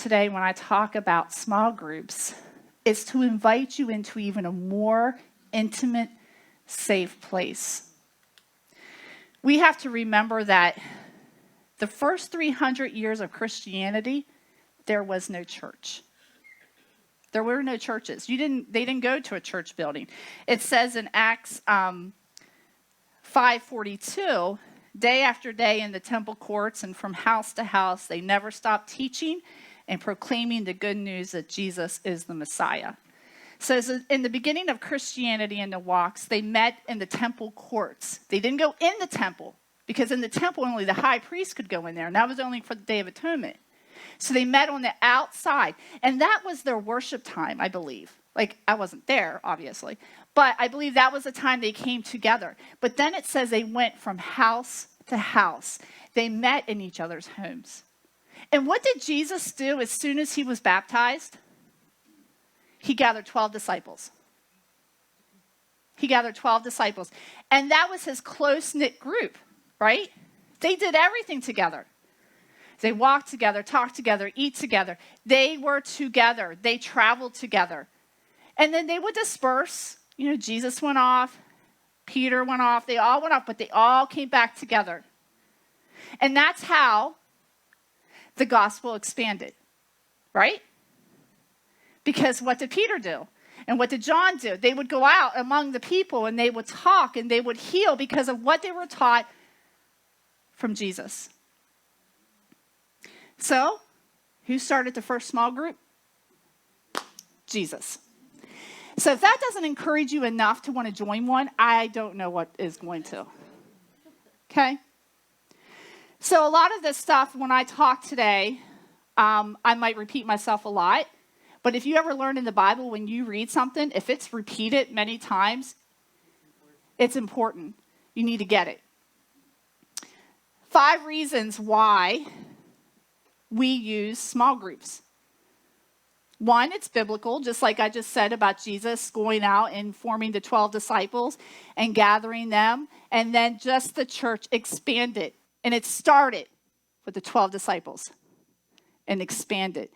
today when I talk about small groups is to invite you into even a more intimate, safe place. We have to remember that the first 300 years of Christianity, there was no church. There were no churches. They didn't go to a church building. It says in Acts 5:42, day after day in the temple courts and from house to house, they never stopped teaching and proclaiming the good news that Jesus is the Messiah. So in the beginning of Christianity in the walks, they met in the temple courts. They didn't go in the temple, because in the temple only the high priest could go in there, and that was only for the Day of Atonement. So they met on the outside, and that was their worship time, I believe. Like, I wasn't there, obviously, but I believe that was the time they came together. But then it says they went from house to house. They met in each other's homes. And what did Jesus do as soon as he was baptized? He gathered 12 disciples. He gathered 12 disciples. And that was his close-knit group, right? They did everything together. They walked together, talked together, eat together. They were together. They traveled together. And then they would disperse. You know, Jesus went off. Peter went off. They all went off, but they all came back together. And that's how the gospel expanded, right? Because what did Peter do? And what did John do? They would go out among the people and they would talk and they would heal because of what they were taught from Jesus. So, who started the first small group? Jesus. So if that doesn't encourage you enough to want to join one, I don't know what is going to. Okay? So a lot of this stuff, when I talk today, I might repeat myself a lot. But if you ever learn in the Bible, when you read something, if it's repeated many times, it's important. You need to get it. 5 reasons why we use small groups. 1, it's biblical, just like I just said about Jesus going out and forming the 12 disciples and gathering them. And then just the church expanded. And it started with the 12 disciples and expanded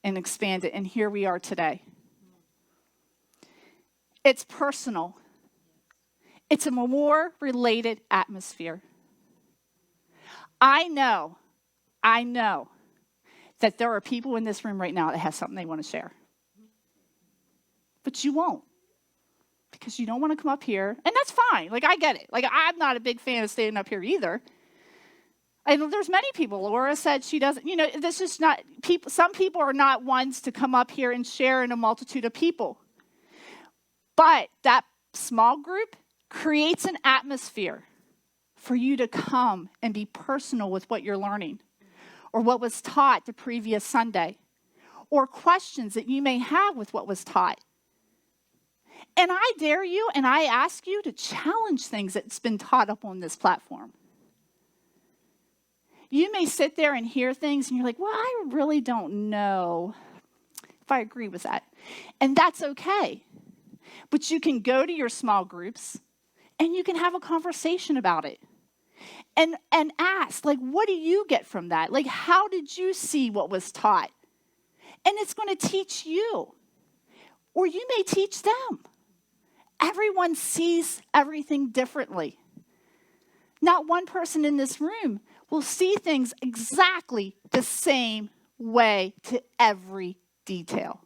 and expanded. And here we are today. It's personal. It's a more related atmosphere. I know that there are people in this room right now that have something they want to share. But you won't. Because you don't want to come up here. And that's fine. Like, I get it. Like, I'm not a big fan of standing up here either. And there's many people. Laura said she doesn't, this is not, people. Some people are not ones to come up here and share in a multitude of people. But that small group creates an atmosphere for you to come and be personal with what you're learning, or what was taught the previous Sunday, or questions that you may have with what was taught. And I dare you and I ask you to challenge things that's been taught up on this platform. You may sit there and hear things and you're like, well, I really don't know if I agree with that. And that's okay. But you can go to your small groups and you can have a conversation about it. And ask, like, what do you get from that? Like, how did you see what was taught? And it's going to teach you. Or you may teach them. Everyone sees everything differently. Not one person in this room will see things exactly the same way to every detail.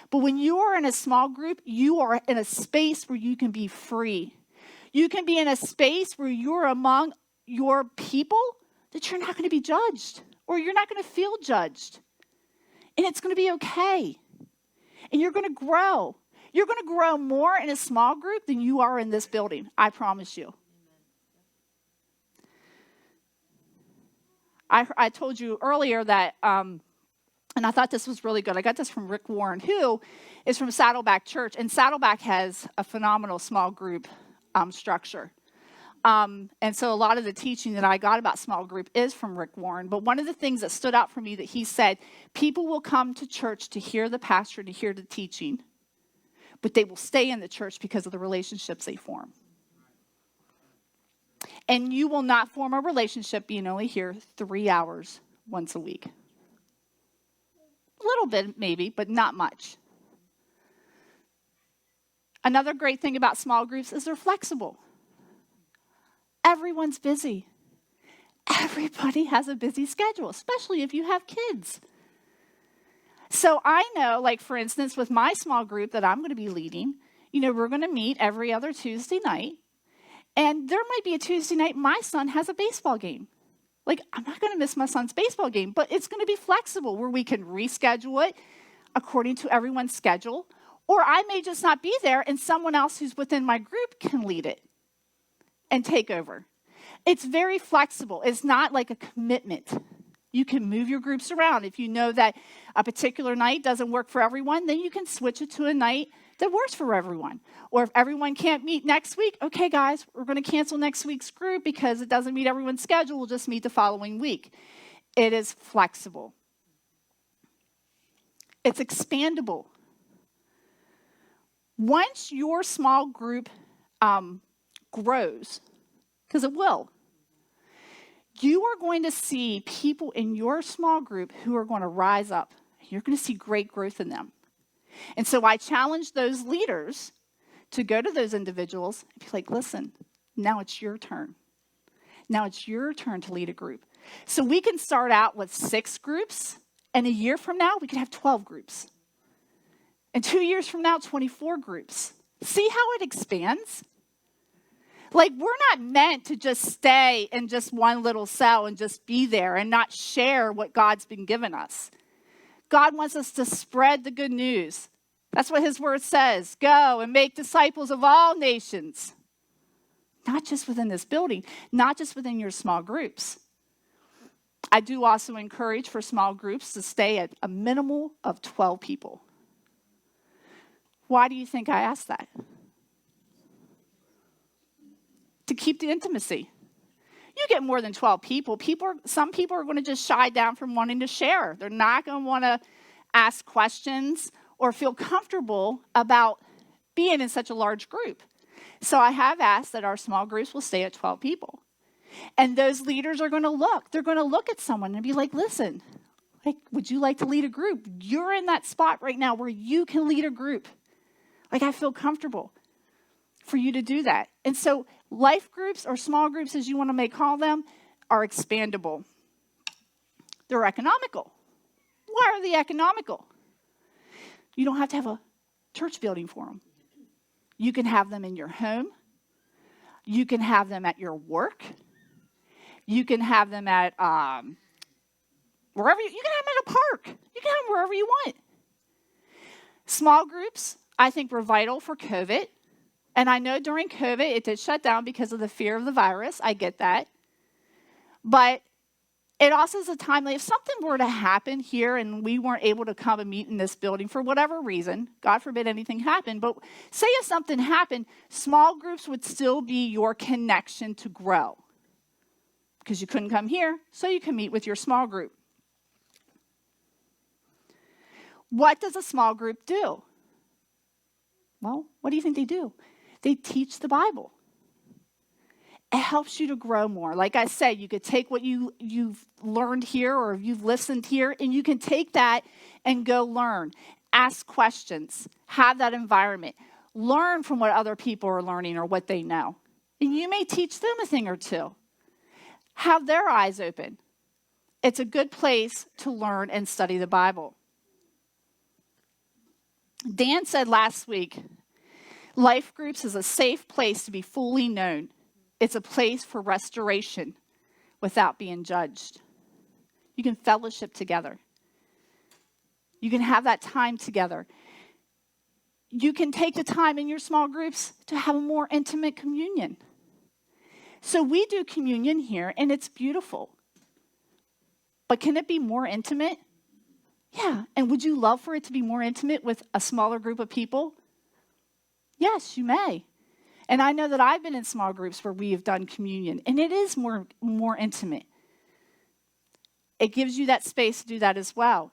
But when you are in a small group, you are in a space where you can be free. You can be in a space where you're among your people that you're not going to be judged, or you're not going to feel judged. And it's going to be okay. And you're going to grow. You're going to grow more in a small group than you are in this building. I promise you. I told you earlier that, and I thought this was really good. I got this from Rick Warren, who is from Saddleback Church. And Saddleback has a phenomenal small group structure. And so a lot of the teaching that I got about small group is from Rick Warren. But one of the things that stood out for me that he said, people will come to church to hear the pastor, to hear the teaching, but they will stay in the church because of the relationships they form. And you will not form a relationship being only here 3 hours once a week. little bit maybe, but not much. Another great thing about small groups is they're flexible. Everyone's busy. Everybody has a busy schedule, especially if you have kids. So I know, like for instance, with my small group that I'm going to be leading, we're going to meet every other Tuesday night. And there might be a Tuesday night my son has a baseball game. Like, I'm not going to miss my son's baseball game, but it's going to be flexible where we can reschedule it according to everyone's schedule. Or I may just not be there and someone else who's within my group can lead it and take over. It's very flexible. It's not like a commitment. You can move your groups around. If you know that a particular night doesn't work for everyone, then you can switch it to a night that works for everyone. Or if everyone can't meet next week, okay, guys, we're going to cancel next week's group because it doesn't meet everyone's schedule. We'll just meet the following week. It is flexible. It's expandable. Once your small group grows, because it will, you are going to see people in your small group who are going to rise up. You're going to see great growth in them. And so I challenge those leaders to go to those individuals and be like, listen, now it's your turn. Now it's your turn to lead a group. So we can start out with 6 groups, and a year from now, we can have 12 groups. And 2 years from now, 24 groups. See how it expands? Like, we're not meant to just stay in just one little cell and just be there and not share what God's been given us. God wants us to spread the good news. That's what his word says. Go and make disciples of all nations. Not just within this building, not just within your small groups. I do also encourage for small groups to stay at a minimum of 12 people. Why do you think I asked that? To keep the intimacy. You get more than 12 people. Some people are going to just shy down from wanting to share. They're not going to want to ask questions or feel comfortable about being in such a large group. So I have asked that our small groups will stay at 12 people. And those leaders are going to look. They're going to look at someone and be like, listen, would you like to lead a group? You're in that spot right now where you can lead a group. I feel comfortable for you to do that. And so life groups or small groups, as you want to call them, are expandable. They're economical. Why are they economical? You don't have to have a church building for them. You can have them in your home. You can have them at your work. You can have them at wherever. You can have them at a park. You can have them wherever you want. Small groups, I think, were vital for COVID. And I know during COVID, it did shut down because of the fear of the virus. I get that. But it also is a time, if something were to happen here and we weren't able to come and meet in this building for whatever reason, God forbid anything happened, but say if something happened, small groups would still be your connection to grow. Because you couldn't come here, so you can meet with your small group. What does a small group do? Well, what do you think they do? They teach the Bible. It helps you to grow more. Like I said, you could take what you've learned here or you've listened here, and you can take that and go learn. Ask questions. Have that environment. Learn from what other people are learning or what they know. And you may teach them a thing or two. Have their eyes open. It's a good place to learn and study the Bible. Dan said last week, life groups is a safe place to be fully known. It's a place for restoration without being judged. You can fellowship together. You can have that time together. You can take the time in your small groups to have a more intimate communion. So we do communion here, and it's beautiful. But can it be more intimate? Yeah. And would you love for it to be more intimate with a smaller group of people? Yes, you may. And I know that I've been in small groups where we have done communion, and it is more intimate. It gives you that space to do that as well.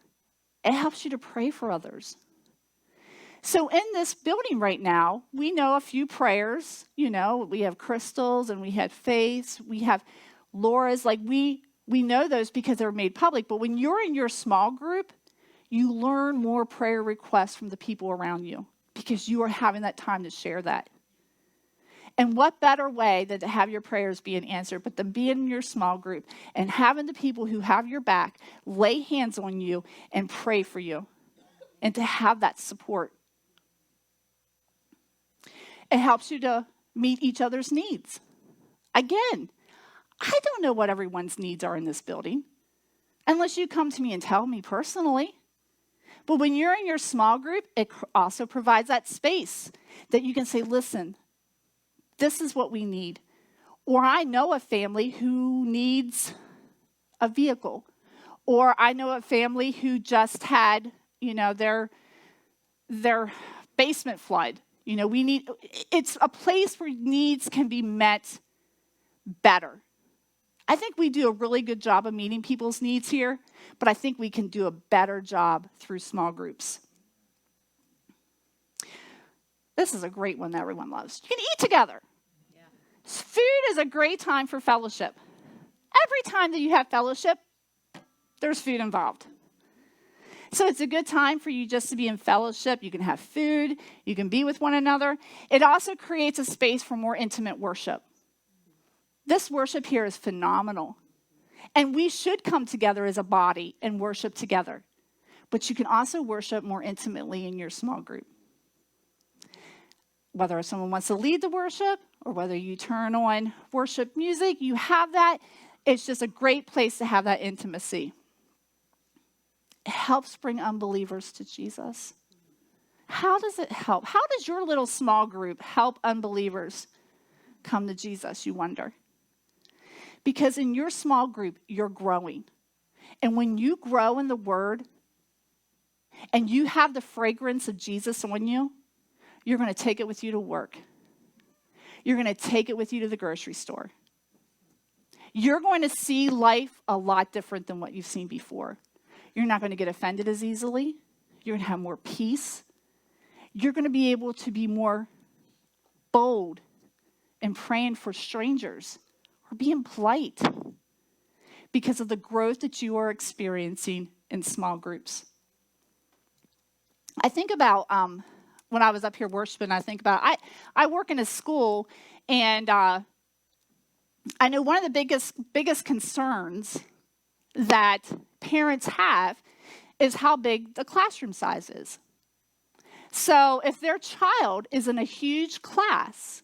It helps you to pray for others. So in this building right now, we know a few prayers. We have Kristal's and we had Faith's. We have Laura's. We know those because they're made public. But when you're in your small group, you learn more prayer requests from the people around you because you are having that time to share that. And what better way than to have your prayers being answered, but to be in your small group and having the people who have your back lay hands on you and pray for you and to have that support. It helps you to meet each other's needs. Again, I don't know what everyone's needs are in this building unless you come to me and tell me personally. But when you're in your small group, it also provides that space that you can say, listen, this is what we need. Or I know a family who needs a vehicle. Or I know a family who just had, their basement flood. It's a place where needs can be met better. I think we do a really good job of meeting people's needs here, but I think we can do a better job through small groups. This is a great one that everyone loves. You can eat together. Yeah. Food is a great time for fellowship. Every time that you have fellowship, there's food involved. So it's a good time for you just to be in fellowship. You can have food. You can be with one another. It also creates a space for more intimate worship. This worship here is phenomenal. And we should come together as a body and worship together. But you can also worship more intimately in your small group. Whether someone wants to lead the worship or whether you turn on worship music, you have that. It's just a great place to have that intimacy. It helps bring unbelievers to Jesus. How does it help? How does your little small group help unbelievers come to Jesus, you wonder? Because in your small group, you're growing. And when you grow in the Word and you have the fragrance of Jesus on you, you're going to take it with you to work. You're going to take it with you to the grocery store. You're going to see life a lot different than what you've seen before. You're not going to get offended as easily. You're going to have more peace. You're going to be able to be more bold in praying for strangers or being polite because of the growth that you are experiencing in small groups. I think about when I was up here worshiping, I think about, I work in a school, and I know one of the biggest concerns that parents have is how big the classroom size is. So if their child is in a huge class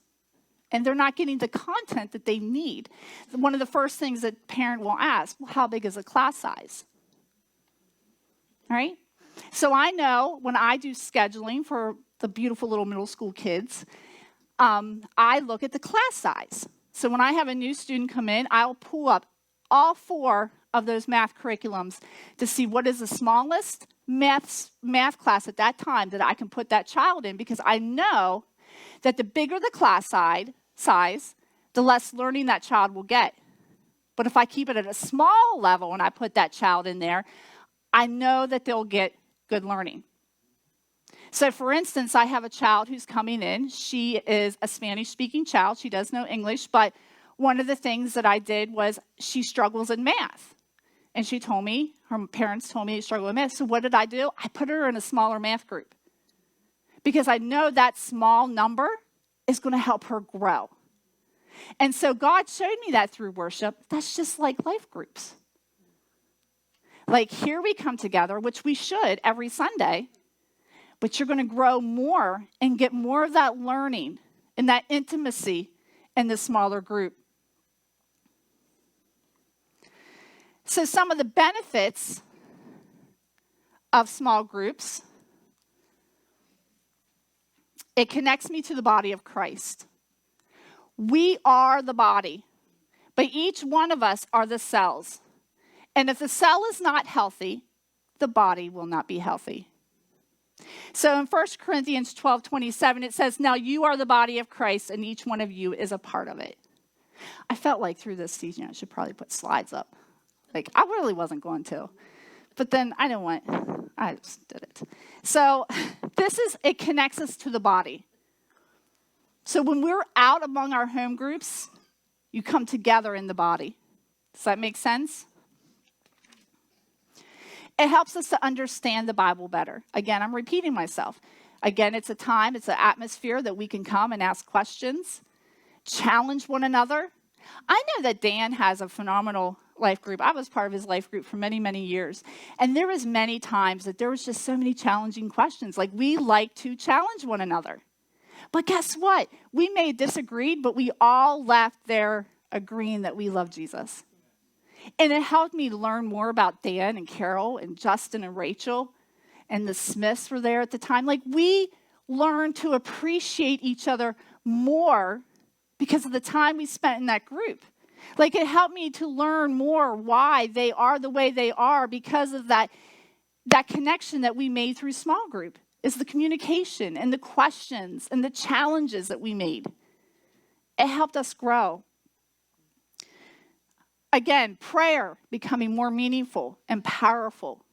and they're not getting the content that they need, one of the first things that parent will ask, well, how big is the class size? All right? So I know when I do scheduling for the beautiful little middle school kids, I look at the class size. So when I have a new student come in, I'll pull up all 4 of those math curriculums to see what is the smallest math class at that time that I can put that child in, because I know that the bigger the class size, the less learning that child will get. But if I keep it at a small level and I put that child in there, I know that they'll get good learning. So for instance, I have a child who's coming in. She is a Spanish-speaking child. She does know English, but one of the things that I did was she struggles in math. And she told me, her parents told me she struggled with math. So what did I do? I put her in a smaller math group because I know that small number is going to help her grow. And so God showed me that through worship. That's just like life groups. Like here we come together, which we should every Sunday, but you're going to grow more and get more of that learning and that intimacy in the smaller group. So some of the benefits of small groups, it connects me to the body of Christ. We are the body, but each one of us are the cells. And if the cell is not healthy, the body will not be healthy. So in 1 Corinthians 12:27, it says, now you are the body of Christ, and each one of you is a part of it. I felt like through this season, I should probably put slides up. Like, I really wasn't going to. But then I just did it. So it connects us to the body. So when we're out among our home groups, you come together in the body. Does that make sense? It helps us to understand the Bible better. Again, I'm repeating myself. Again, it's a time, it's an atmosphere that we can come and ask questions, challenge one another. I know that Dan has a phenomenal life group. I was part of his life group for many, many years. And there was many times that there was just so many challenging questions. Like, we like to challenge one another. But guess what? We may have disagreed, but we all left there agreeing that we love Jesus. And it helped me learn more about Dan and Carol and Justin and Rachel, and the Smiths were there at the time. Like, we learned to appreciate each other more because of the time we spent in that group. Like, it helped me to learn more why they are the way they are because of that connection that we made through small group. Is the communication and the questions and the challenges that we made. It helped us grow. Again, prayer becoming more meaningful and powerful.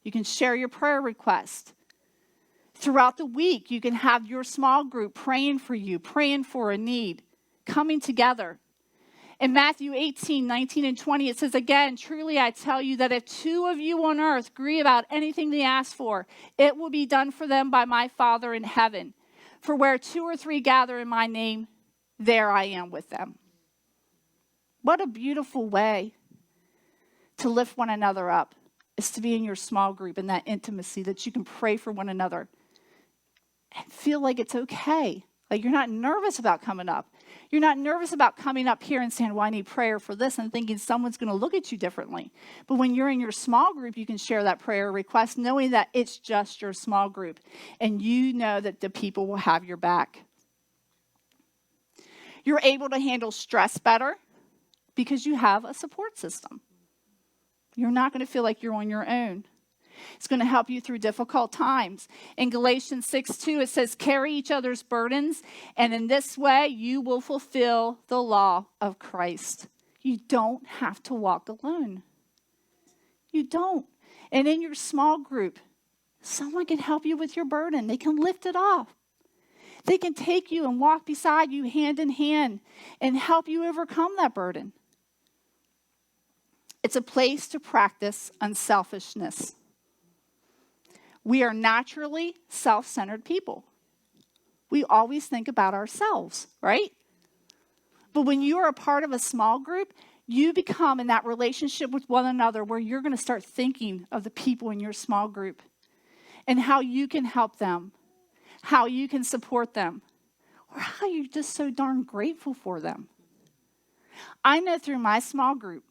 You can share your prayer request. Throughout the week, you can have your small group praying for you, praying for a need, coming together. In Matthew 18, 19, and 20, it says, again, truly I tell you that if two of you on earth agree about anything they ask for, it will be done for them by my Father in heaven. For where two or three gather in my name, there I am with them. What a beautiful way to lift one another up, is to be in your small group, in that intimacy that you can pray for one another and feel like it's okay. Like, you're not nervous about coming up. You're not nervous about coming up here and saying, well, I need prayer for this, and thinking someone's going to look at you differently. But when you're in your small group, you can share that prayer request, knowing that it's just your small group, and you know that the people will have your back. You're able to handle stress better because you have a support system. You're not going to feel like you're on your own. It's going to help you through difficult times. In Galatians 6:2, it says, carry each other's burdens, and in this way you will fulfill the law of Christ. You don't have to walk alone. You don't. And in your small group, someone can help you with your burden. They can lift it off. They can take you and walk beside you hand in hand and help you overcome that burden. It's a place to practice unselfishness. We are naturally self-centered people. We always think about ourselves, right? But when you are a part of a small group, you become in that relationship with one another where you're going to start thinking of the people in your small group and how you can help them, how you can support them, or how you're just so darn grateful for them. I know through my small group,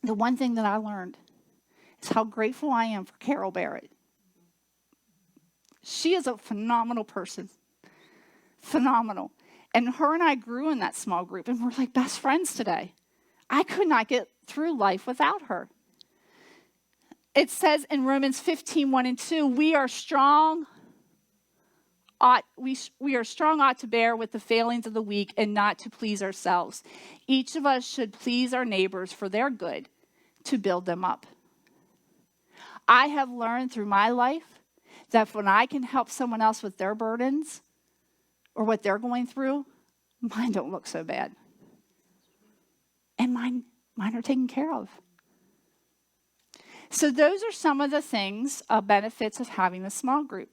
the one thing that I learned is how grateful I am for Carol Barrett. She is a phenomenal person. Phenomenal. And her and I grew in that small group, and we're like best friends today. I could not get through life without her. It says in Romans 15, 1 and 2, we are strong ought to bear with the failings of the weak and not to please ourselves. Each of us should please our neighbors for their good, to build them up. I have learned through my life that when I can help someone else with their burdens or what they're going through, mine don't look so bad. And mine are taken care of. So those are some of the things, benefits of having a small group.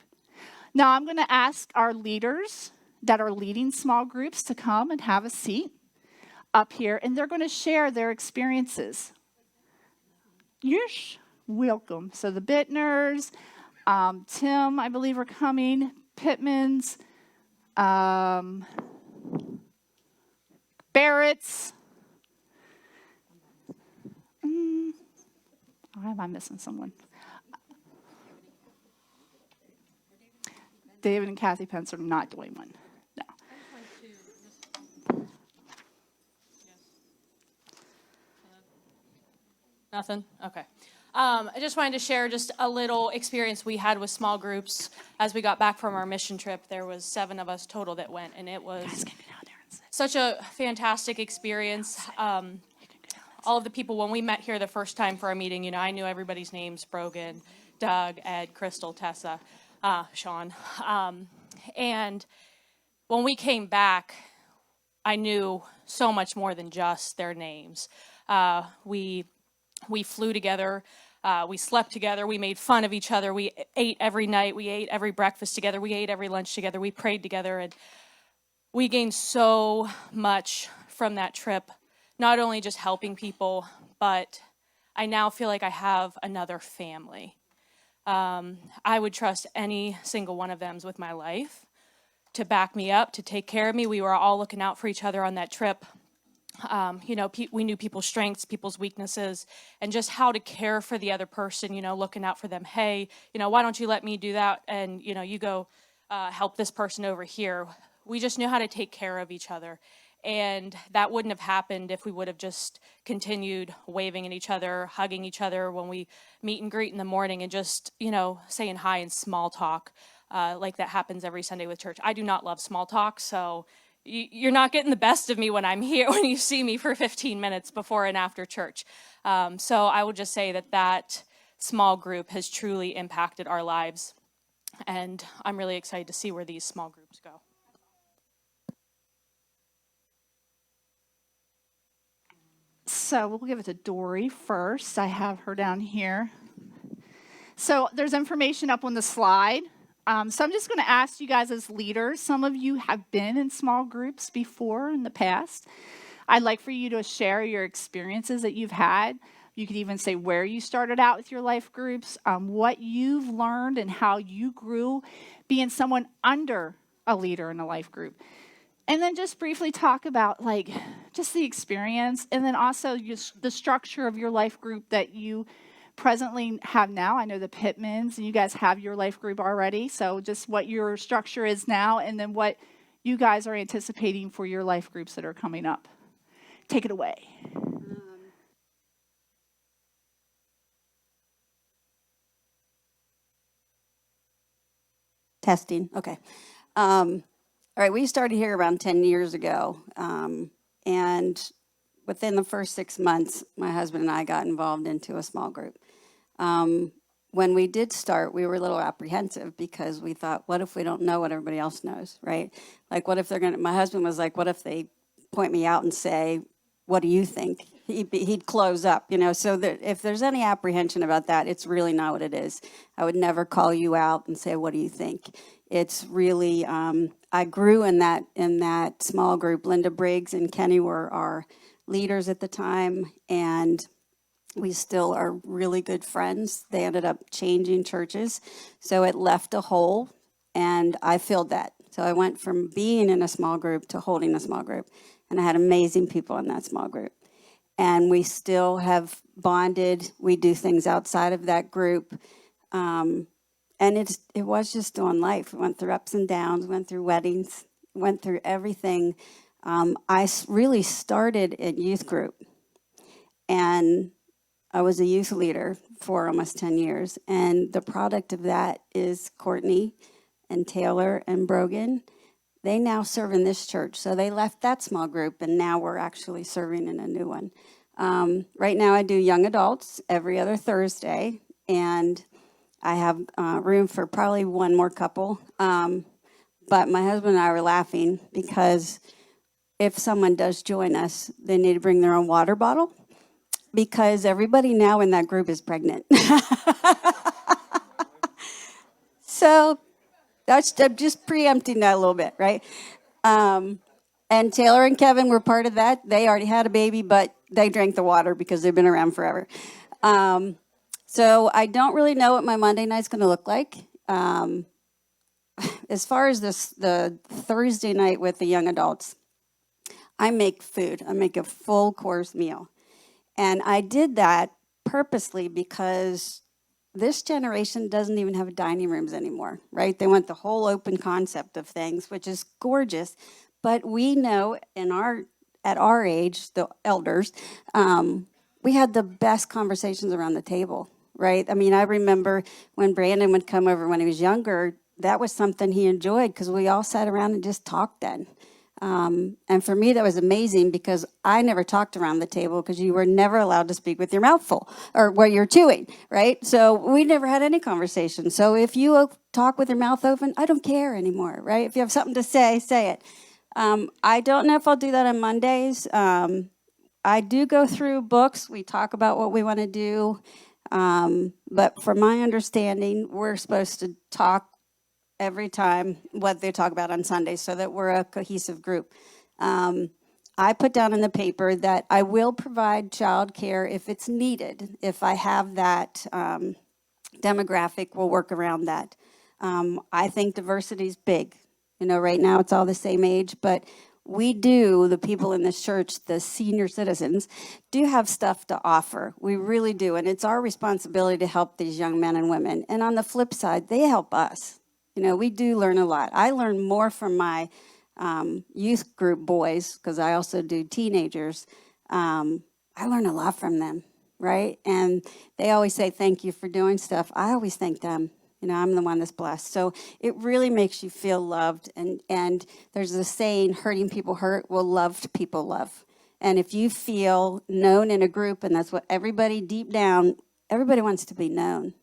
Now I'm going to ask our leaders that are leading small groups to come and have a seat up here, and they're going to share their experiences. You're welcome. So the Bittners, Tim, I believe, are coming. Pittmans, Barrett's. Why am I missing someone? David and Kathy Pence are not doing one. No. Nothing? Okay. I just wanted to share just a little experience we had with small groups. As we got back from our mission trip, there was 7 of us total that went, and it was such a fantastic experience. All of the people, when we met here the first time for our meeting, I knew everybody's names: Brogan, Doug, Ed, Kristal, Tessa, Sean. And when we came back, I knew so much more than just their names. We flew together We slept together. We made fun of each other. We ate every night. We ate every breakfast together. We ate every lunch together. We prayed together. And we gained so much from that trip, not only just helping people, but I now feel like I have another family. I would trust any single one of them with my life to back me up, to take care of me. We were all looking out for each other on that trip. We knew people's strengths, people's weaknesses, and just how to care for the other person, looking out for them. Hey, why don't you let me do that? And, you go help this person over here. We just knew how to take care of each other. And that wouldn't have happened if we would have just continued waving at each other, hugging each other when we meet and greet in the morning, and just, saying hi and small talk like that happens every Sunday with church. I do not love small talk, so you're not getting the best of me when I'm here, when you see me for 15 minutes before and after church. So I would just say that small group has truly impacted our lives. And I'm really excited to see where these small groups go. So we'll give it to Dory first. I have her down here. So there's information up on the slide. So I'm just going to ask you guys as leaders, some of you have been in small groups before in the past. I'd like for you to share your experiences that you've had. You could even say where you started out with your life groups, what you've learned and how you grew being someone under a leader in a life group. And then just briefly talk about just the experience, and then also just the structure of your life group that you presently have now. I know the Pittmans, and you guys have your life group already. So just what your structure is now, and then what you guys are anticipating for your life groups that are coming up. Take it away. Testing. Okay. All right. We started here around 10 years ago. And within the first 6 months, my husband and I got involved into a small group. When we did start, we were a little apprehensive because we thought, what if we don't know what everybody else knows, right? Like, what if my husband was like, what if they point me out and say, what do you think? He'd close up, so that if there's any apprehension about that, it's really not what it is. I would never call you out and say, what do you think? It's really, I grew in that small group. Linda Briggs and Kenny were our leaders at the time, and we still are really good friends. They ended up changing churches, so it left a hole, and I filled that. So I went from being in a small group to holding a small group, and I had amazing people in that small group. And we still have bonded. We do things outside of that group. And it was just doing life. We went through ups and downs, went through weddings, went through everything. I really started in youth group. And I was a youth leader for almost 10 years. And the product of that is Courtney and Taylor and Brogan. They now serve in this church. So they left that small group, and now we're actually serving in a new one. Right now I do young adults every other Thursday, and I have room for probably one more couple. But my husband and I were laughing because if someone does join us, they need to bring their own water bottle because everybody now in that group is pregnant. So I'm just preempting that a little bit, right? And Taylor and Kevin were part of that. They already had a baby, but they drank the water because they've been around forever. So I don't really know what my Monday night's going to look like. As far as the Thursday night with the young adults, I make food. I make a full course meal. And I did that purposely because this generation doesn't even have dining rooms anymore, right? They want the whole open concept of things, which is gorgeous. But we know at our age, the elders, we had the best conversations around the table, right? I mean, I remember when Brandon would come over when he was younger, that was something he enjoyed because we all sat around and just talked then. And for me, that was amazing because I never talked around the table because you were never allowed to speak with your mouth full or while you're chewing, right? So we never had any conversation. So if you talk with your mouth open, I don't care anymore, right? If you have something to say it. I don't know if I'll do that on Mondays. I do go through books. We talk about what we want to do. But from my understanding, we're supposed to talk every time what they talk about on Sunday so that we're a cohesive group. I put down in the paper that I will provide childcare if it's needed. If I have that demographic, we'll work around that. I think diversity is big. You know, right now it's all the same age, but we do, the people in this church, the senior citizens, do have stuff to offer. We really do. And it's our responsibility to help these young men and women. And on the flip side, they help us. You know, we do learn a lot. I learn more from my youth group boys, because I also do teenagers. I learn a lot from them, right? And they always say, thank you for doing stuff. I always thank them. You know, I'm the one that's blessed. So it really makes you feel loved. And there's a saying, hurting people hurt, well, loved people love. And if you feel known in a group, and that's what everybody deep down, everybody wants to be known,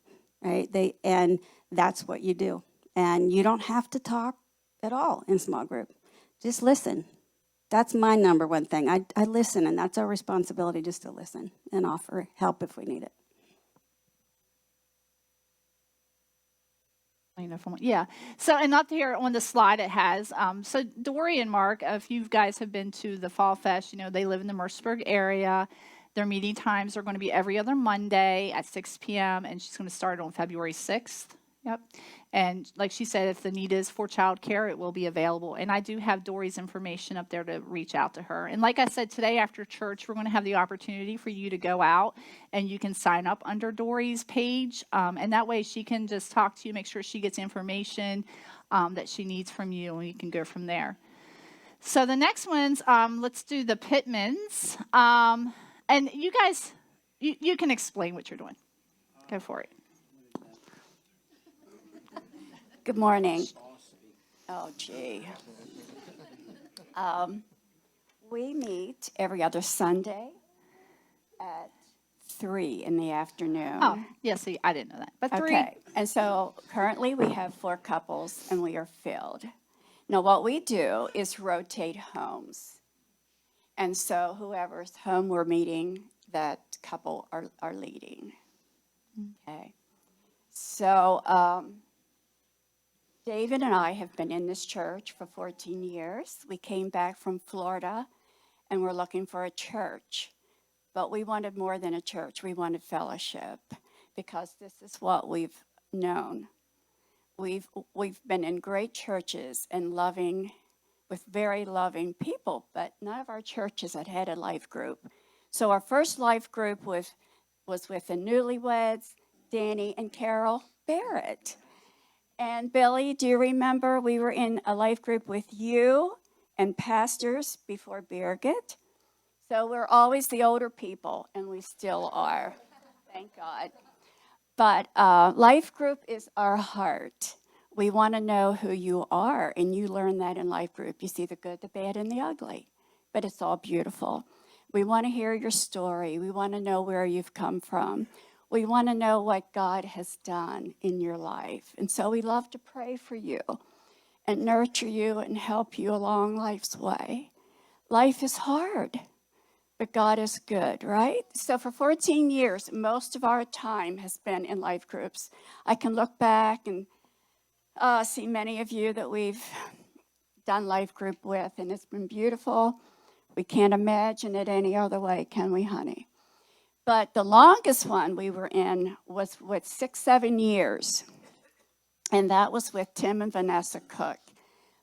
right? And that's what you do. And you don't have to talk at all in small group. Just listen. That's my number one thing. I listen, and that's our responsibility, just to listen and offer help if we need it. Yeah. So, and up here on the slide it has, so Dory and Mark, if you guys have been to the Fall Fest, you know, they live in the Mercersburg area. Their meeting times are going to be every other Monday at 6 p.m. and she's going to start on February 6th. Yep. And like she said, if the need is for childcare, it will be available. And I do have Dory's information up there to reach out to her. And like I said, today after church, we're going to have the opportunity for you to go out and you can sign up under Dory's page. And that way she can just talk to you, make sure she gets information that she needs from you, and you can go from there. So the next ones, let's do the Pittmans. And you guys, you can explain what you're doing. Go for it. Good morning. Oh, gee. We meet every other Sunday at 3 in the afternoon. Oh, yeah, see, I didn't know that. But 3. Okay. And so currently we have 4 couples and we are filled. Now, what we do is rotate homes. And so whoever's home we're meeting, that couple are leading. Okay. So, David and I have been in this church for 14 years. We came back from Florida, and we're looking for a church. But we wanted more than a church. We wanted fellowship, because this is what we've known. We've been in great churches and with very loving people, but none of our churches had a life group. So our first life group was with the newlyweds, Danny and Carol Barrett. And Billy, do you remember we were in a life group with you and pastors before Birgit? So we're always the older people, and we still are. Thank God. But life group is our heart. We want to know who you are, and you learn that in life group. You see the good, the bad, and the ugly, but it's all beautiful. We want to hear your story. We want to know where you've come from. We want to know what God has done in your life. And so we love to pray for you and nurture you and help you along life's way. Life is hard, but God is good, right? So for 14 years, most of our time has been in life groups. I can look back and see many of you that we've done life group with, and it's been beautiful. We can't imagine it any other way, can we, honey? But the longest one we were in was with 6-7 years, and that was with Tim and Vanessa Cook.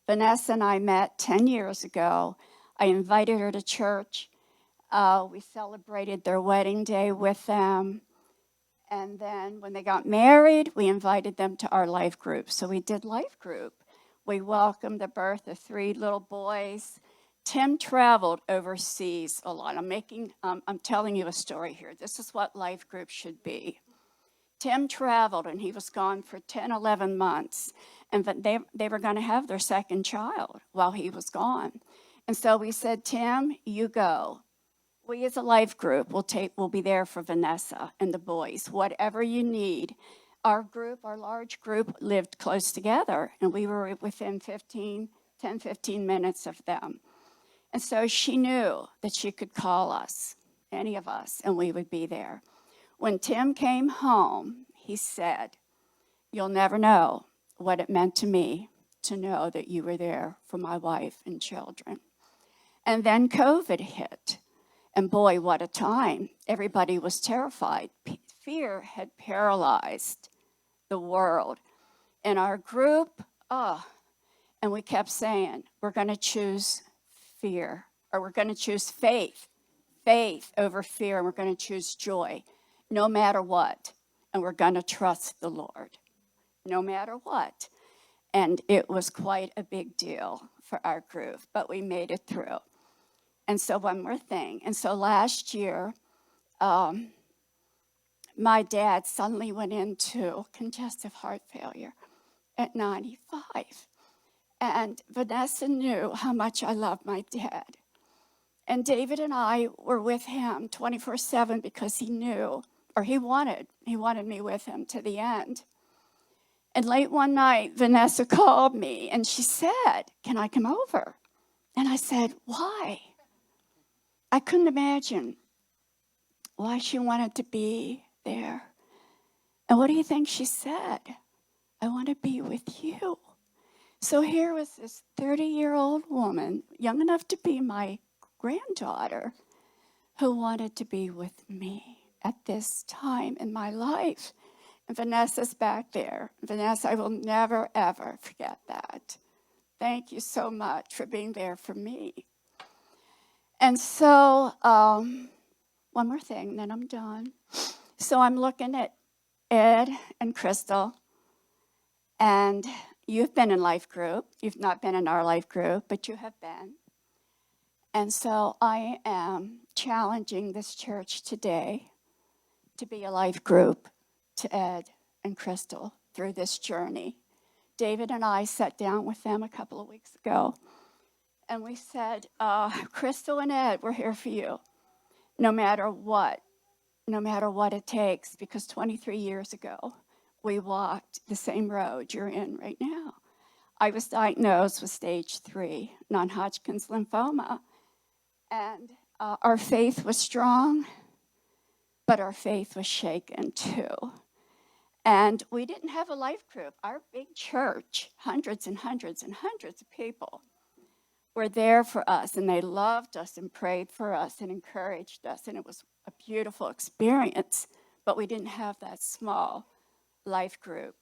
Vanessa and I met 10 years ago. I invited her to church. We celebrated their wedding day with them. And then when they got married, we invited them to our life group. So we did life group. We welcomed the birth of 3 little boys. Tim traveled overseas a lot. I'm telling you a story here. This is what life group should be. Tim traveled, and he was gone for 10, 11 months. And they were going to have their second child while he was gone. And so we said, Tim, you go. We as a life group will be there for Vanessa and the boys, whatever you need. Our large group lived close together, and we were within 10, 15 minutes of them. And so she knew that she could call us, any of us, and we would be there. When Tim came home, he said, "You'll never know what it meant to me to know that you were there for my wife and children." And then COVID hit. And boy, what a time. Everybody was terrified. Fear had paralyzed the world. In our group, and we kept saying, we're going to choose fear, or we're going to choose faith over fear, and we're going to choose joy, no matter what. And we're going to trust the Lord, no matter what. And it was quite a big deal for our group, but we made it through. And so one more thing. And so last year, my dad suddenly went into congestive heart failure at 95. And Vanessa knew how much I loved my dad. And David and I were with him 24/7 because he knew, or he wanted me with him to the end. And late one night, Vanessa called me and she said, "Can I come over?" And I said, "Why?" I couldn't imagine why she wanted to be there. And what do you think she said? "I want to be with you." So here was this 30-year-old woman, young enough to be my granddaughter, who wanted to be with me at this time in my life. And Vanessa's back there. Vanessa, I will never, ever forget that. Thank you so much for being there for me. And so, one more thing, then I'm done. So I'm looking at Ed and Kristal, and you've been in life group. You've not been in our life group, but you have been. And so I am challenging this church today to be a life group to Ed and Kristal through this journey. David and I sat down with them a couple of weeks ago, and we said, Kristal and Ed, we're here for you, no matter what it takes, because 23 years ago, we walked the same road you're in right now. I was diagnosed with stage 3 non-Hodgkin's lymphoma, and our faith was strong, but our faith was shaken too. And we didn't have a life group. Our big church, hundreds and hundreds and hundreds of people, were there for us, and they loved us and prayed for us and encouraged us, and it was a beautiful experience, but we didn't have that small life group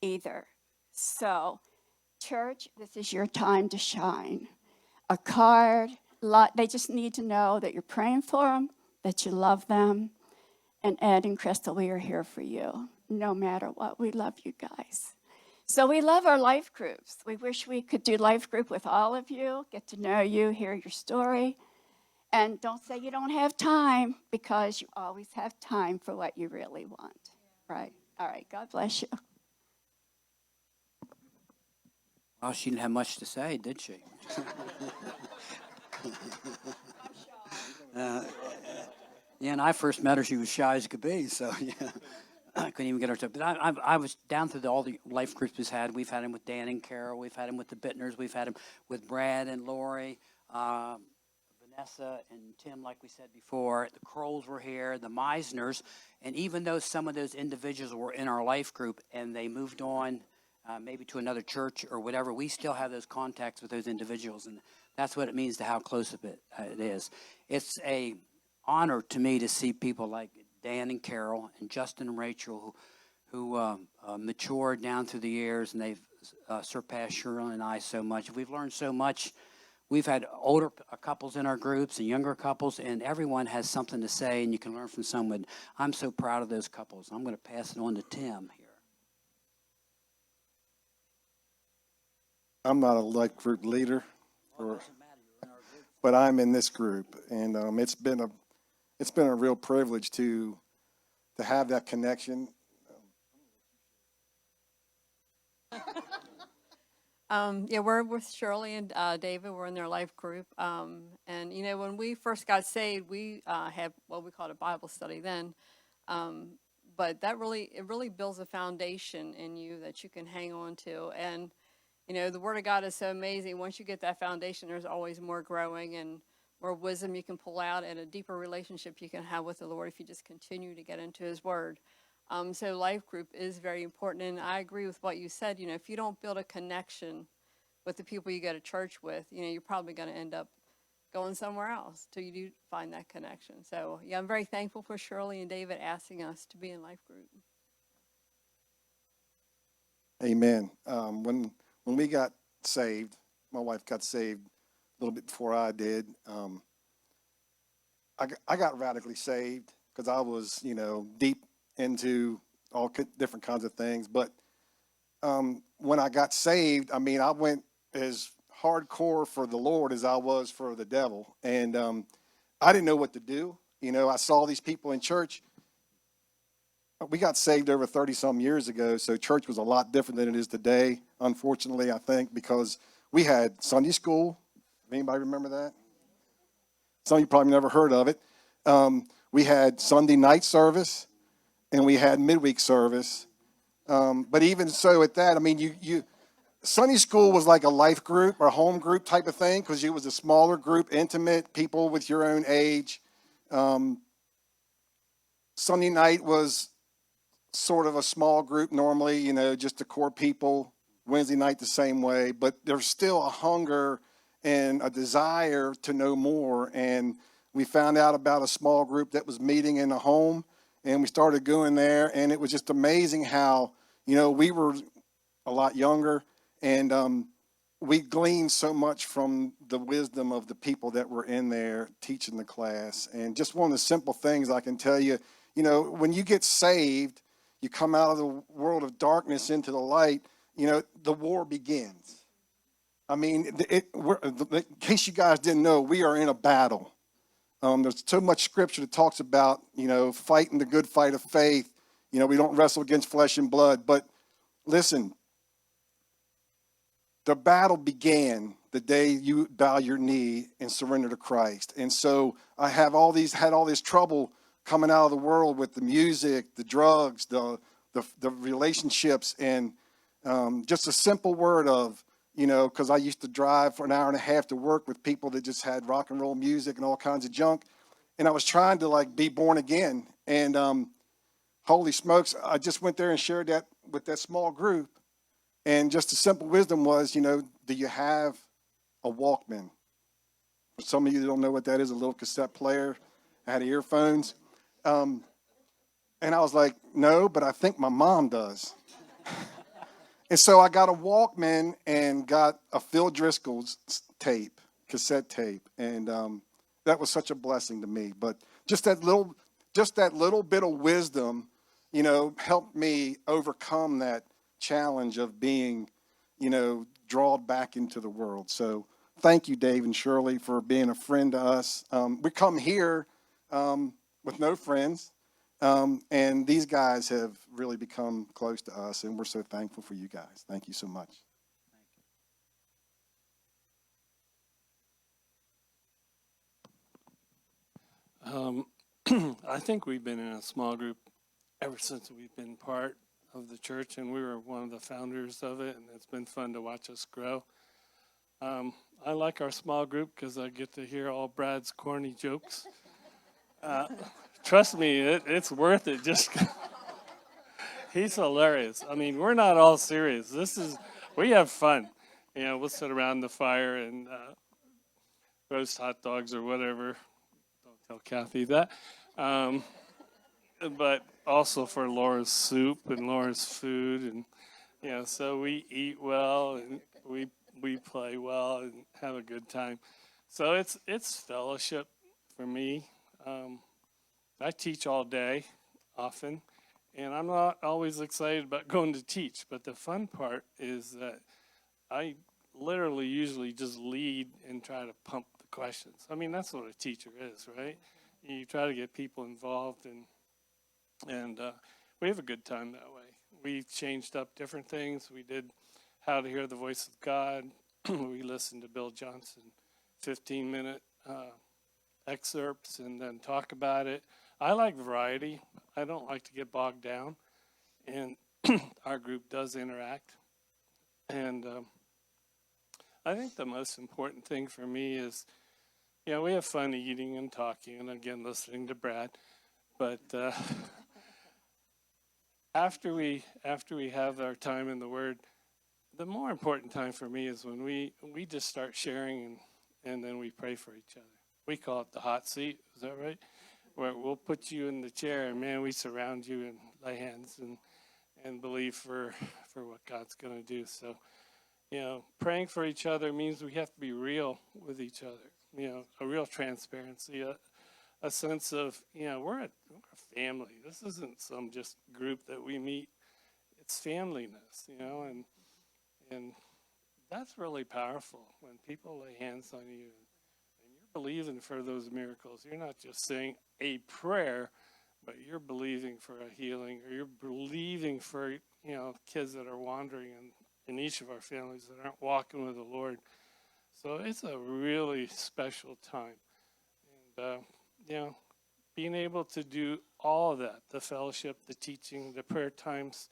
either. So, church, this is your time to shine. A card, they just need to know that you're praying for them, that you love them, and Ed and Kristal, we are here for you, no matter what. We love you guys. So we love our life groups. We wish we could do life group with all of you, get to know you, hear your story. And don't say you don't have time, because you always have time for what you really want. Right? All right. God bless you. Well, she didn't have much to say, did she? Yeah, and I first met her, she was shy as could be, so yeah. I couldn't even get her to. But I was down through all the life groups we've had. We've had him with Dan and Carol. We've had him with the Bittners. We've had him with Brad and Lori, Vanessa and Tim, like we said before. The Crowells were here, the Meisners. And even though some of those individuals were in our life group and they moved on maybe to another church or whatever, we still have those contacts with those individuals. And that's what it means to how close of it is. It's a honor to me to see people like Dan and Carol and Justin and Rachel who matured down through the years, and they've surpassed Shirley and I so much. We've learned so much. We've had older couples in our groups and younger couples, and everyone has something to say, and you can learn from someone. I'm so proud of those couples. I'm going to pass it on to Tim here. I'm not a life group leader, but I'm in this group, and it's been a real privilege to have that connection. Yeah, we're with Shirley and David. We're in their life group. And, you know, when we first got saved, we had what we called a Bible study then. But it really builds a foundation in you that you can hang on to. And, you know, the Word of God is so amazing. Once you get that foundation, there's always more growing and more wisdom you can pull out and a deeper relationship you can have with the Lord if you just continue to get into his word. So life group is very important. And I agree with what you said. You know, if you don't build a connection with the people you go to church with, you know, you're probably going to end up going somewhere else till you do find that connection. So yeah, I'm very thankful for Shirley and David asking us to be in life group. Amen. When we got saved, my wife got saved a little bit before I did. I got radically saved because I was, you know, deep into all different kinds of things. But when I got saved, I mean, I went as hardcore for the Lord as I was for the devil. And I didn't know what to do. You know, I saw these people in church. We got saved over 30-some years ago, so church was a lot different than it is today, unfortunately, I think, because we had Sunday school. Anybody remember that? Some of you probably never heard of it. We had Sunday night service, and we had midweek service. But even so at that, I mean, Sunday school was like a life group or home group type of thing because it was a smaller group, intimate, people with your own age. Sunday night was sort of a small group normally, you know, just the core people. Wednesday night the same way, but there's still a hunger and a desire to know more. And we found out about a small group that was meeting in a home, and we started going there, and it was just amazing how, you know, we were a lot younger, and we gleaned so much from the wisdom of the people that were in there teaching the class. And just one of the simple things I can tell you, you know, when you get saved, you come out of the world of darkness into the light, you know, the war begins. I mean, in case you guys didn't know, we are in a battle. There's so much scripture that talks about, you know, fighting the good fight of faith. You know, we don't wrestle against flesh and blood. But listen, the battle began the day you bow your knee and surrender to Christ. And so I had all this trouble coming out of the world with the music, the drugs, the relationships, and just a simple word of, you know, because I used to drive for an hour and a half to work with people that just had rock and roll music and all kinds of junk. And I was trying to like be born again. And holy smokes, I just went there and shared that with that small group. And just the simple wisdom was, you know, do you have a Walkman? For some of you that don't know what that is, a little cassette player. I had earphones. And I was like, no, but I think my mom does. And so I got a Walkman and got a Phil Driscoll's tape, cassette tape. And that was such a blessing to me. But just that little bit of wisdom, you know, helped me overcome that challenge of being, you know, drawn back into the world. So thank you, Dave and Shirley, for being a friend to us. We come here with no friends. And these guys have really become close to us, and we're so thankful for you guys. Thank you so much. I think we've been in a small group ever since we've been part of the church, and we were one of the founders of it, and it's been fun to watch us grow. I like our small group because I get to hear all Brad's corny jokes. Trust me, it's worth it. Just he's hilarious. I mean, we're not all serious. We have fun. You know, we'll sit around the fire and roast hot dogs or whatever. Don't tell Kathy that. But also for Laura's soup and Laura's food, and you know, so we eat well and we play well and have a good time. So it's fellowship for me. I teach all day, often, and I'm not always excited about going to teach, but the fun part is that I literally usually just lead and try to pump the questions. I mean, that's what a teacher is, right? You try to get people involved, and we have a good time that way. We've changed up different things. We did How to Hear the Voice of God. We listened to Bill Johnson 15-minute excerpts and then talk about it. I like variety. I don't like to get bogged down, and our group does interact. And I think the most important thing for me is we have fun eating and talking, and again listening to Brad. But after we have our time in the Word, the more important time for me is when we just start sharing and then we pray for each other. We call it the hot seat. Is that right? Where we'll put you in the chair and man, we surround you and lay hands and believe for what God's going to do. So, praying for each other means we have to be real with each other. A real transparency, a sense of, we're a family. This isn't some just group that we meet. It's familyness, and that's really powerful when people lay hands on you and you're believing for those miracles. You're not just saying a prayer, but you're believing for a healing, or you're believing for, kids that are wandering in each of our families that aren't walking with the Lord. So it's a really special time. And, being able to do all of that, the fellowship, the teaching, the prayer times,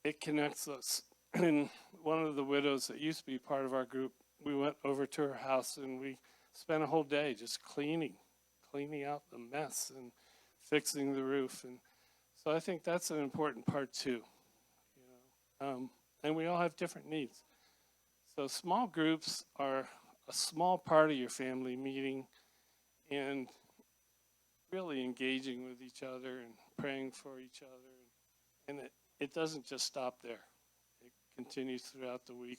it connects us. And one of the widows that used to be part of our group, we went over to her house and we spent a whole day just cleaning out the mess and fixing the roof. And so I think that's an important part too. And we all have different needs. So small groups are a small part of your family meeting and really engaging with each other and praying for each other. And it doesn't just stop there. It continues throughout the week.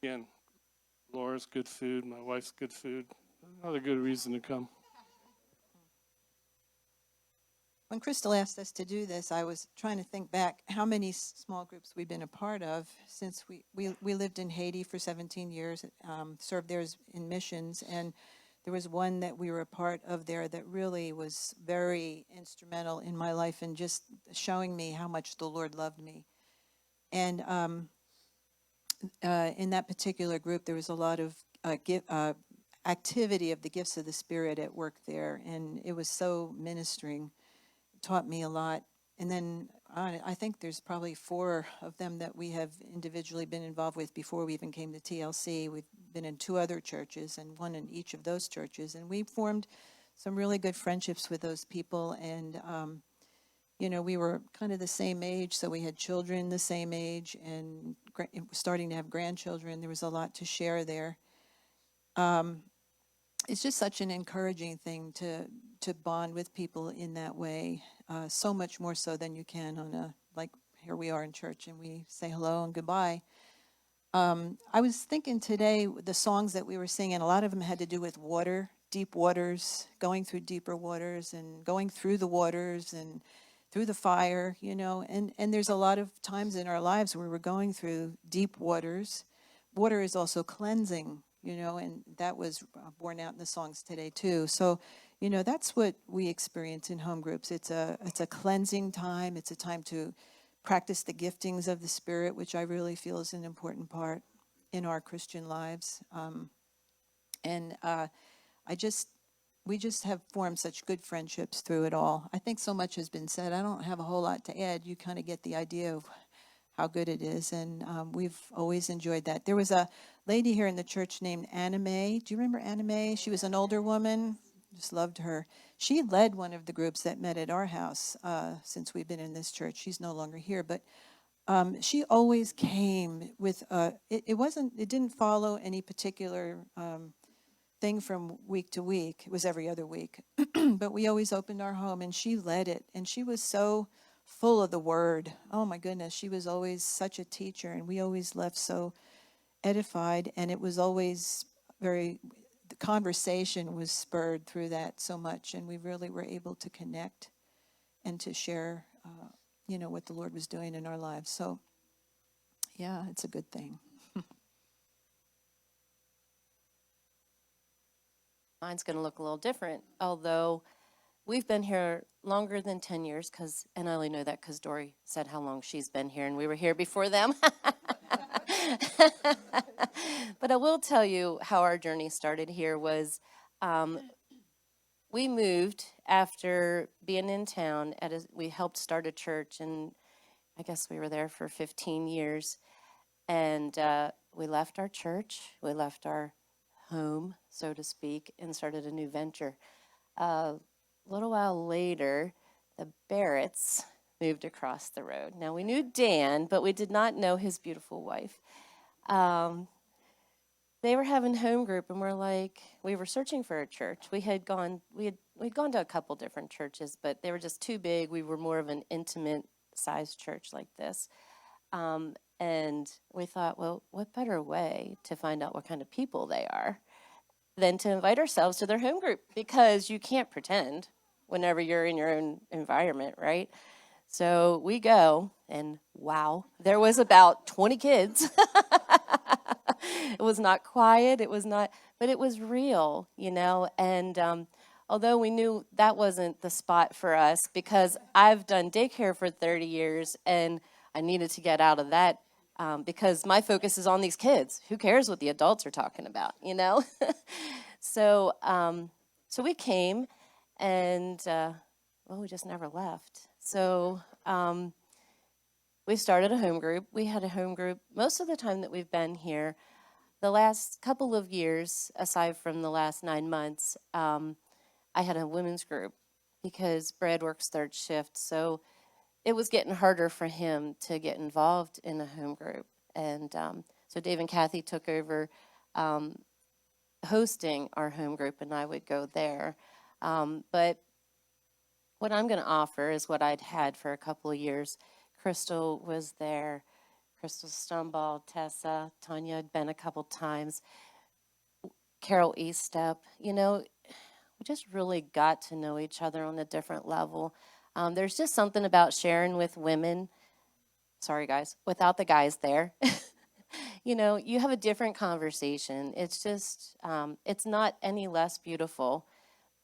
And again, Laura's good food, my wife's good food. Another good reason to come. When Kristal asked us to do this, I was trying to think back how many small groups we've been a part of since we lived in Haiti for 17 years, served there in missions, and there was one that we were a part of there that really was very instrumental in my life and just showing me how much the Lord loved me. And in that particular group, there was a lot of activity of the gifts of the Spirit at work there, and it was so ministering. Taught me a lot. And then I think there's probably 4 of them that we have individually been involved with before we even came to TLC. We've been in 2 other churches and one in each of those churches. And we formed some really good friendships with those people. And, we were kind of the same age, so we had children the same age and starting to have grandchildren. There was a lot to share there. It's just such an encouraging thing to bond with people in that way, so much more so than you can on like here we are in church and we say hello and goodbye. I was thinking today, the songs that we were singing, a lot of them had to do with water, deep waters, going through deeper waters and going through the waters and through the fire, and there's a lot of times in our lives where we're going through deep waters. Water is also cleansing, and that was borne out in the songs today too. So, that's what we experience in home groups. It's a cleansing time. It's a time to practice the giftings of the Spirit, which I really feel is an important part in our Christian lives. We just have formed such good friendships through it all. I think so much has been said. I don't have a whole lot to add. You kind of get the idea of how good it is, and we've always enjoyed that. There was a lady here in the church named Anna Mae. Do you remember Anna Mae? She was an older woman. Just loved her. She led one of the groups that met at our house since we've been in this church. She's no longer here, but she always came with it didn't follow any particular thing from week to week. It was every other week. But we always opened our home and she led it, and she was so full of the word. Oh my goodness, she was always such a teacher, and we always left so edified, and it was always the conversation was spurred through that so much, and we really were able to connect and to share what the Lord was doing in our lives. So yeah, it's a good thing. Mine's going to look a little different, although we've been here longer than 10 years, and I only know that because Dory said how long she's been here, and we were here before them. But I will tell you how our journey started here was we moved after being in town. We helped start a church, and I guess we were there for 15 years. And we left our church. We left our home, so to speak, and started a new venture. A little while later, the Barretts moved across the road. Now, we knew Dan, but we did not know his beautiful wife. They were having home group, and we were searching for a church. We'd gone to a couple different churches, but they were just too big. We were more of an intimate sized church like this. And we thought, well, what better way to find out what kind of people they are than to invite ourselves to their home group, because you can't pretend whenever you're in your own environment, right? So we go, and wow, there was about 20 kids. It was not quiet, but it was real, and although we knew that wasn't the spot for us, because I've done daycare for 30 years, and I needed to get out of that, because my focus is on these kids. Who cares what the adults are talking about, So, so we came, and we just never left. So we started a home group. We had a home group most of the time that we've been here. The last couple of years, aside from the last 9 months, I had a women's group because Brad works third shift. So it was getting harder for him to get involved in a home group. And so Dave and Kathy took over hosting our home group, and I would go there. But what I'm going to offer is what I'd had for a couple of years. Kristal was there. Kristal Stumball, Tessa, Tanya had been a couple times. Carol Eastep. We just really got to know each other on a different level. There's just something about sharing with women. Sorry, guys, without the guys there. You have a different conversation. It's just, it's not any less beautiful,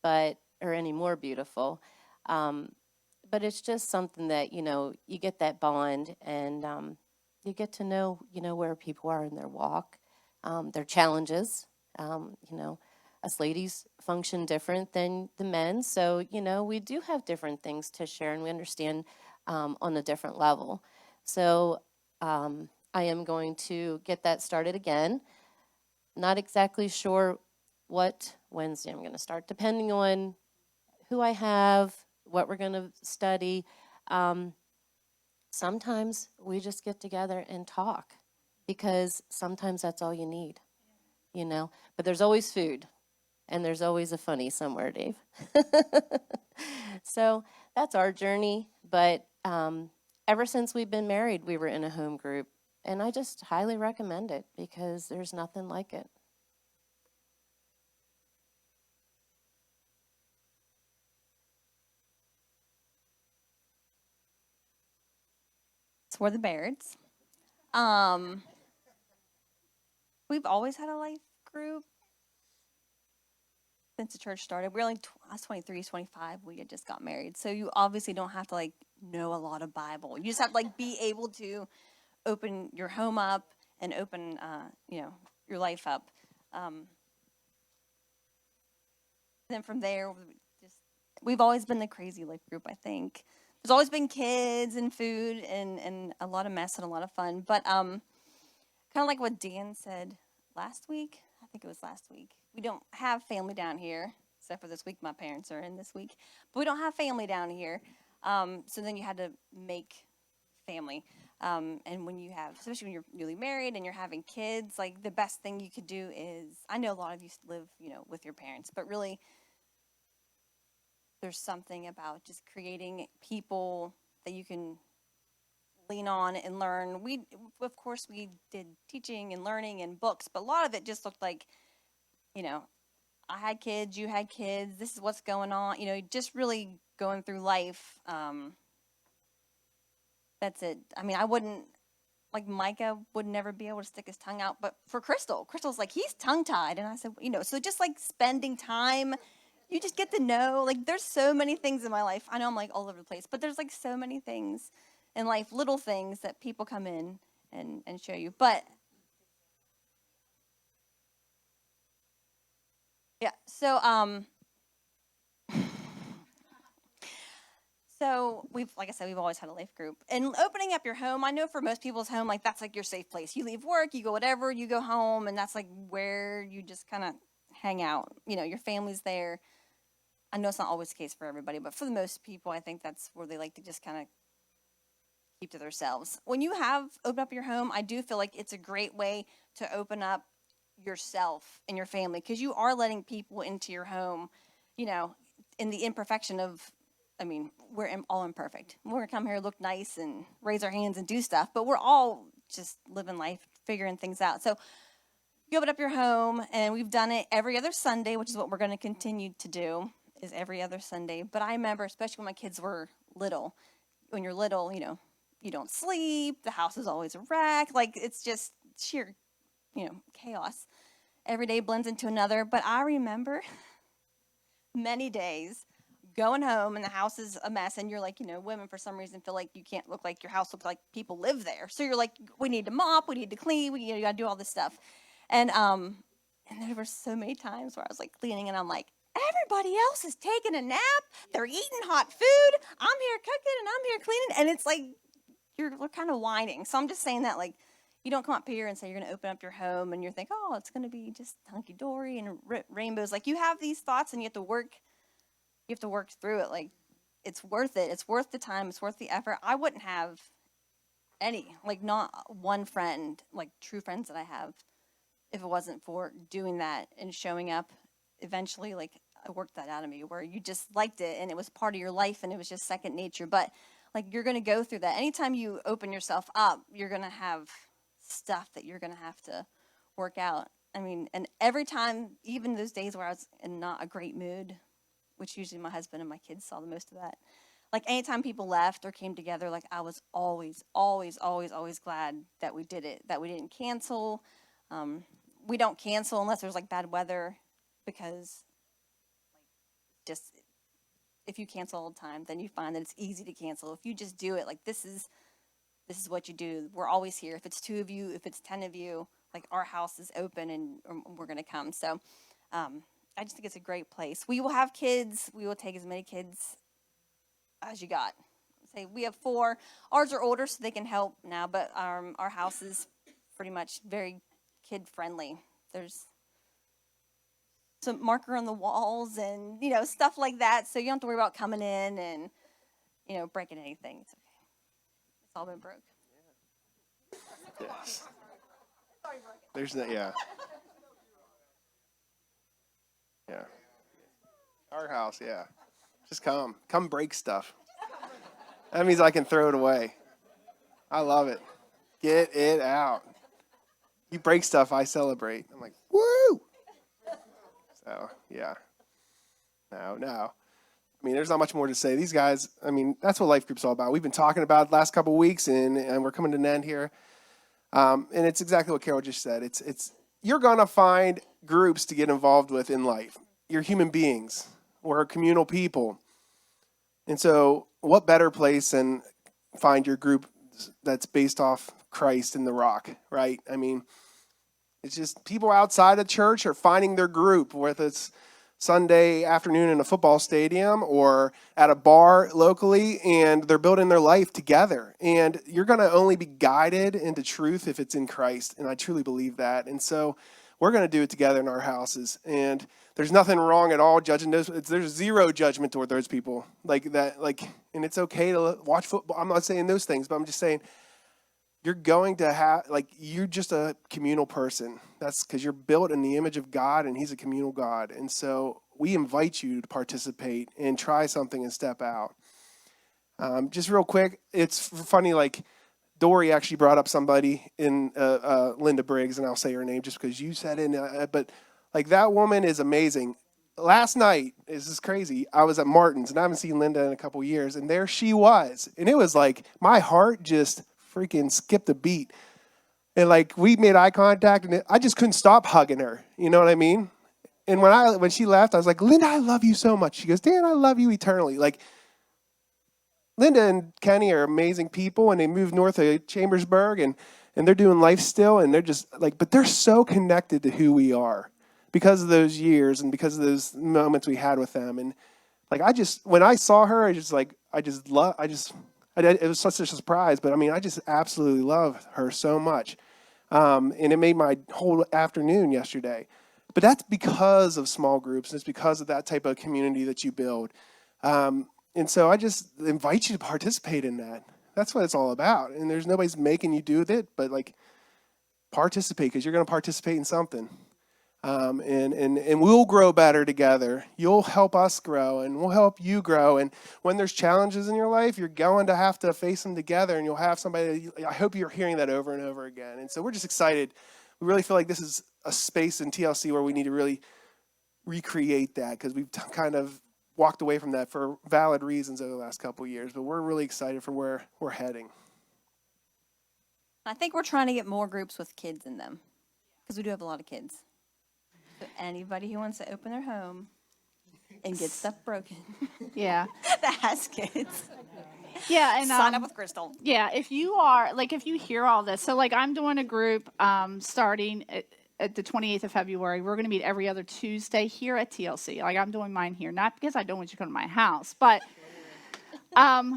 or any more beautiful. But it's just something that, you get that bond, and you get to know, where people are in their walk, their challenges. Us ladies function different than the men. So, we do have different things to share, and we understand on a different level. So I am going to get that started again. Not exactly sure what Wednesday I'm going to start, depending on who I have, what we're going to study. Sometimes we just get together and talk, because sometimes that's all you need, But there's always food, and there's always a funny somewhere, Dave. So that's our journey. But ever since we've been married, we were in a home group, and I just highly recommend it, because there's nothing like it. It's for the Bairds. We've always had a life group since the church started. We're like, I was 23, 25. We had just got married. So you obviously don't have to know a lot of Bible. You just have to be able to open your home up and open, your life up. Then from there, we've always been the crazy life group, I think. There's always been kids and food and a lot of mess and a lot of fun. But kind of like what Dan said last week, I think it was last week, we don't have family down here, except for this week. My parents are in this week. But we don't have family down here. So then you had to make family. And when you have, especially when you're newly married and you're having kids, the best thing you could do is, I know a lot of you live, with your parents, but really there's something about just creating people that you can lean on and learn. Of course, we did teaching and learning and books, but a lot of it just looked like, I had kids, you had kids, this is what's going on, just really going through life. That's it. I mean, I wouldn't, Micah would never be able to stick his tongue out, but for Kristal's he's tongue-tied. And I said, so just spending time, you just get to know, there's so many things in my life. I know I'm all over the place, but there's so many things in life, little things that people come in and show you. But yeah, so So like I said, we've always had a life group. And opening up your home, I know for most people's home, like that's like your safe place. You leave work, you go whatever, you go home, and that's like where you just kind of hang out. You know, your family's there. I know it's not always the case for everybody, but for the most people, I think that's where they like to just kind of keep to themselves. When you have opened up your home, I do feel like it's a great way to open up yourself and your family, because you are letting people into your home, you know, in the imperfection of, I mean, we're all imperfect. We're going to come here, look nice, and raise our hands and do stuff, but we're all just living life, figuring things out. So you open up your home, and we've done it every other Sunday, which is what we're going to continue to do, is every other Sunday. But I remember, especially when my kids were little, when you're little, you know, you don't sleep, the house is always a wreck. Like, it's just sheer, you know, chaos. Every day blends into another. But I remember many days going home and the house is a mess, and you're like, you know, women for some reason feel like you can't look like your house looks like people live there. So you're like, we need to mop, we need to clean, you got to do all this stuff. And there were so many times where I was like cleaning, and I'm like, everybody else is taking a nap, they're eating hot food, I'm here cooking and I'm here cleaning, and it's like we're kind of whining. So I'm just saying that, like, you don't come up here and say you're going to open up your home and you're thinking, oh, it's going to be just hunky-dory and rainbows. Like, you have these thoughts and you have to work through it. Like, it's worth it. It's worth the time. It's worth the effort. I wouldn't have any, like, not one friend, like true friends that I have, if it wasn't for doing that and showing up. Eventually, like, I worked that out of me where you just liked it and it was part of your life and it was just second nature. But, like, you're going to go through that. Anytime you open yourself up, you're going to have stuff that you're going to have to work out. I mean, and every time, even those days where I was in not a great mood, which usually my husband and my kids saw the most of that, like, anytime people left or came together, like, I was always, always, always, always glad that we did it, that we didn't cancel. We don't cancel unless there's, like, bad weather, because, like, just, if you cancel all the time, then you find that it's easy to cancel. If you just do it, like, this is what you do. We're always here. If it's 2 of you, if it's 10 of you, like, our house is open and we're going to come. So I just think it's a great place. We will have kids. We will take as many kids as you got. Say we have 4. Ours are older, so they can help now, but our house is pretty much very kid friendly. There's some marker on the walls and, you know, stuff like that, so you don't have to worry about coming in and, you know, breaking anything. It's okay. It's all been broke. Yes. There's no, yeah. Yeah. Our house, yeah. Just come break stuff. That means I can throw it away. I love it. Get it out. You break stuff, I celebrate. I'm like, woo! So, yeah. No. I mean, there's not much more to say. These guys, I mean, that's what Life Group's all about. We've been talking about it the last couple of weeks, and we're coming to an end here. And it's exactly what Carol just said. It's you're going to find groups to get involved with in life. You're human beings. We're communal people. And so what better place than find your group that's based off Christ and the rock, right? I mean, it's just people outside of church are finding their group, whether it's Sunday afternoon in a football stadium or at a bar locally, and they're building their life together. And you're going to only be guided into truth if it's in Christ, and I truly believe that. And so we're going to do it together in our houses, and there's nothing wrong at all judging those. There's zero judgment toward those people like that. Like, and it's okay to watch football. I'm not saying those things, but I'm just saying you're going to have, like, you're just a communal person. That's because you're built in the image of God, and he's a communal God. And so we invite you to participate and try something and step out. Just real quick, it's funny, like, Dory actually brought up somebody in Linda Briggs, and I'll say her name just because you said it. But, like, that woman is amazing. Last night, this is crazy, I was at Martin's, and I haven't seen Linda in a couple years, and there she was. And it was like my heart just freaking skipped a beat. And, like, we made eye contact, and I just couldn't stop hugging her. You know what I mean? And when she left, I was like, Linda, I love you so much. She goes, Dan, I love you eternally. Like, Linda and Kenny are amazing people, and they moved north of Chambersburg, and they're doing life still, and they're just like, but they're so connected to who we are because of those years and because of those moments we had with them. And, like, when I saw her, I just, like, it was such a surprise, but I mean, I just absolutely love her so much. And it made my whole afternoon yesterday. But that's because of small groups. And it's because of that type of community that you build. And so I just invite you to participate in that. That's what it's all about. And there's nobody's making you do it, but like participate, because you're going to participate in something. And we'll grow better together. You'll help us grow, and we'll help you grow. And when there's challenges in your life, you're going to have to face them together, and you'll have somebody. I hope you're hearing that over and over again. And so we're just excited. We really feel like this is a space in TLC where we need to really recreate that, because we've kind of walked away from that for valid reasons over the last couple of years. But we're really excited for where we're heading. I think we're trying to get more groups with kids in them, because we do have a lot of kids. So anybody who wants to open their home and get stuff broken Yeah. that has kids, Yeah, and sign up with Kristal. yeah, if you hear all this, so like I'm doing a group starting at the 28th of February. We're going to meet every other Tuesday here at TLC. Like I'm doing mine here, not because I don't want you to come to my house, but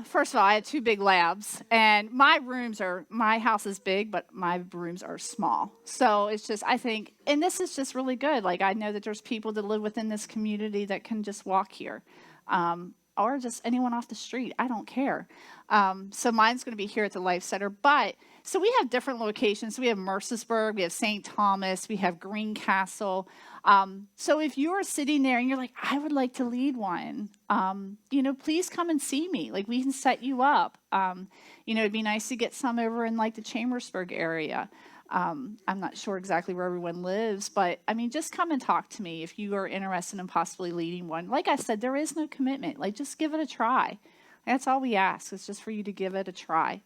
first of all, I had 2 big labs, and my house is big, but my rooms are small. So it's just, I think, and this is just really good. Like I know that there's people that live within this community that can just walk here. Or just anyone off the street. I don't care. So mine's going to be here at the Life Center. But so we have different locations. We have Mercersburg, we have St. Thomas, we have Greencastle. So if you are sitting there and you're like, I would like to lead one, please come and see me. Like we can set you up. It'd be nice to get some over in like the Chambersburg area. I'm not sure exactly where everyone lives, but I mean, just come and talk to me if you are interested in possibly leading one. Like I said, there is no commitment. Like just give it a try. That's all we ask, is just for you to give it a try.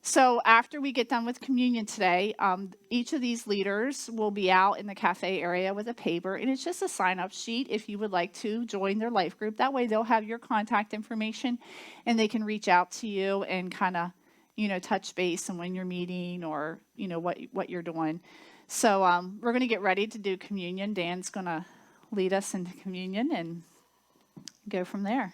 So after we get done with communion today, each of these leaders will be out in the cafe area with a paper, and it's just a sign-up sheet if you would like to join their life group. That way they'll have your contact information, and they can reach out to you and kind of touch base on when you're meeting or, what you're doing. So we're going to get ready to do communion. Dan's going to lead us into communion and go from there.